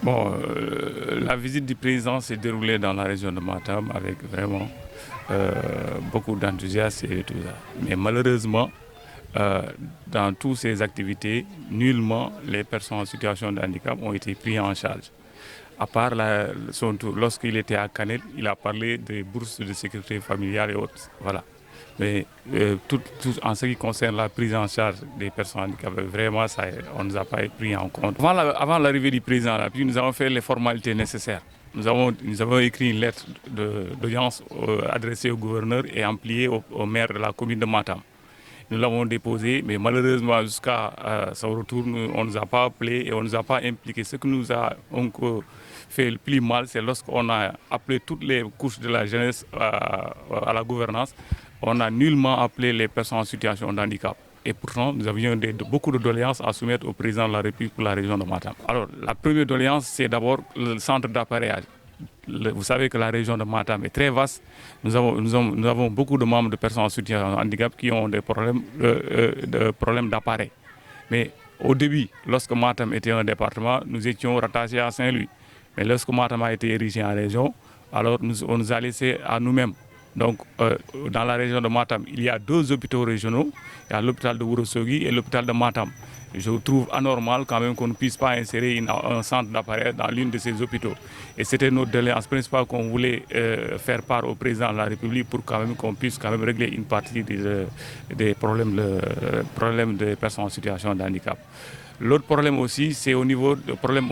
La visite du président s'est déroulée dans la région de Matam avec vraiment beaucoup d'enthousiasme et tout ça. Mais malheureusement, dans toutes ces activités, nullement les personnes en situation de handicap ont été prises en charge. À part son tour, lorsqu'il était à Canet, il a parlé des bourses de sécurité familiale et autres. Voilà. Mais en ce qui concerne la prise en charge des personnes handicapées, vraiment, on ne nous a pas pris en compte. Avant l'arrivée du président, puis nous avons fait les formalités nécessaires. Nous avons écrit une lettre d'audience adressée au gouverneur et ampliée au maire de la commune de Matam. Nous l'avons déposé, mais malheureusement, jusqu'à son retour, on ne nous a pas appelé et on ne nous a pas impliqué. Ce qui nous a fait le plus mal, c'est lorsqu'on a appelé toutes les couches de la jeunesse à la gouvernance. On n'a nullement appelé les personnes en situation de handicap. Et pourtant, nous avions beaucoup de doléances à soumettre au président de la République pour la région de Matam. Alors, la première doléance, c'est d'abord le centre d'appareillage. Vous savez que la région de Matam est très vaste. Nous avons beaucoup de membres de personnes en situation de handicap qui ont des problèmes d'appareil. Mais au début, lorsque Matam était un département, nous étions rattachés à Saint-Louis. Mais lorsque Matam a été érigé en région, alors on nous a laissés à nous-mêmes. Donc, dans la région de Matam, il y a 2 hôpitaux régionaux. Il y a l'hôpital de Ourossogui et l'hôpital de Matam. Je trouve anormal quand même qu'on ne puisse pas insérer un centre d'appareil dans l'une de ces hôpitaux. Et c'était notre doléance principale qu'on voulait faire part au président de la République pour qu'on puisse quand même régler une partie des problèmes des personnes en situation de handicap. L'autre problème aussi, c'est au niveau de problème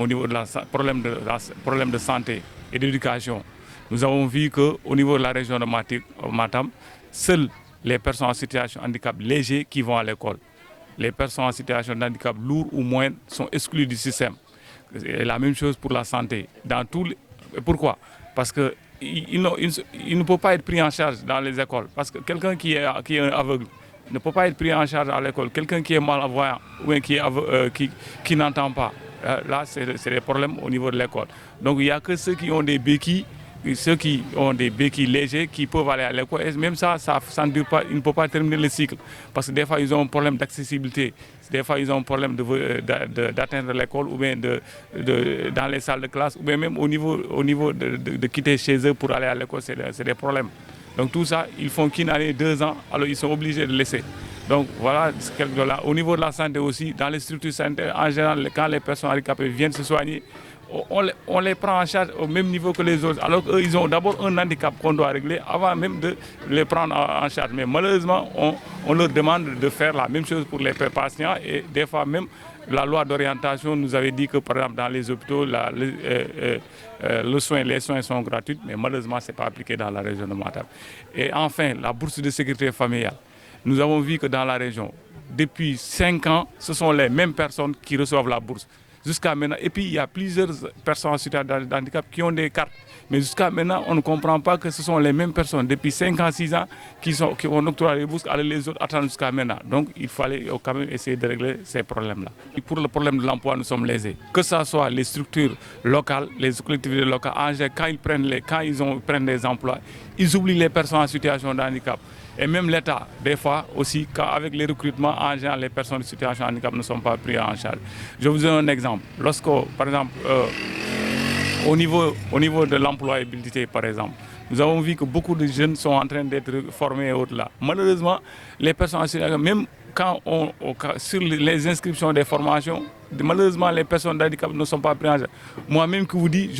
de santé et d'éducation. Nous avons vu qu'au niveau de la région de Matam, seules les personnes en situation de handicap léger qui vont à l'école. Les personnes en situation de handicap lourd ou moindre sont exclues du système. Et la même chose pour la santé. Pourquoi? Parce qu'il ne peut pas être pris en charge dans les écoles. Parce que quelqu'un qui est aveugle ne peut pas être pris en charge à l'école. Quelqu'un qui est malvoyant ou qui n'entend pas, là, c'est des problèmes au niveau de l'école. Donc, il n'y a que ceux qui ont des béquilles légers qui peuvent aller à l'école. Et même ça ne dure pas, ils ne peuvent pas terminer le cycle. Parce que des fois, ils ont un problème d'accessibilité. Des fois, ils ont un problème d'atteindre l'école ou bien dans les salles de classe. Ou bien même au niveau de quitter chez eux pour aller à l'école, c'est des problèmes. Donc tout ça, ils font qu'une année, 2 ans, alors ils sont obligés de laisser. Donc voilà, au niveau de la santé aussi, dans les structures sanitaires, en général, quand les personnes handicapées viennent se soigner, on les prend en charge au même niveau que les autres. Alors qu'eux, ils ont d'abord un handicap qu'on doit régler avant même de les prendre en charge. Mais malheureusement, on leur demande de faire la même chose pour les patients. Et des fois même, la loi d'orientation nous avait dit que, par exemple, dans les hôpitaux, les soins sont gratuits. Mais malheureusement, ce n'est pas appliqué dans la région de Matam. Et enfin, la bourse de sécurité familiale. Nous avons vu que dans la région, depuis 5 ans, ce sont les mêmes personnes qui reçoivent la bourse. Jusqu'à maintenant, et puis il y a plusieurs personnes en situation de handicap qui ont des cartes. Mais jusqu'à maintenant, on ne comprend pas que ce sont les mêmes personnes depuis 5 ans, 6 ans qui ont octroyé les bourses, alors les autres attendent jusqu'à maintenant. Donc il fallait quand même essayer de régler ces problèmes-là. Et pour le problème de l'emploi, nous sommes lésés. Que ce soit les structures locales, les collectivités locales, quand ils prennent des emplois, ils oublient les personnes en situation de handicap. Et même l'État, des fois aussi, avec les recrutements, en général, les personnes en situation de handicap ne sont pas prises en charge. Je vous donne un exemple. Lorsque, par exemple, au niveau de l'employabilité, par exemple, nous avons vu que beaucoup de jeunes sont en train d'être formés et autres là. Malheureusement, les personnes en situation de handicap, même sur les inscriptions des formations, malheureusement, les personnes handicap ne sont pas prises en charge. Moi-même, que vous dis,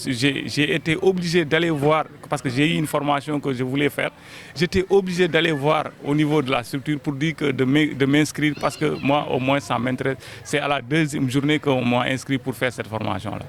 j'ai été obligé d'aller voir, parce que j'ai eu une formation que je voulais faire, j'étais obligé d'aller voir au niveau de la structure pour dire que de m'inscrire, parce que moi, au moins, ça m'intéresse. C'est à la 2e journée qu'on m'a inscrit pour faire cette formation-là.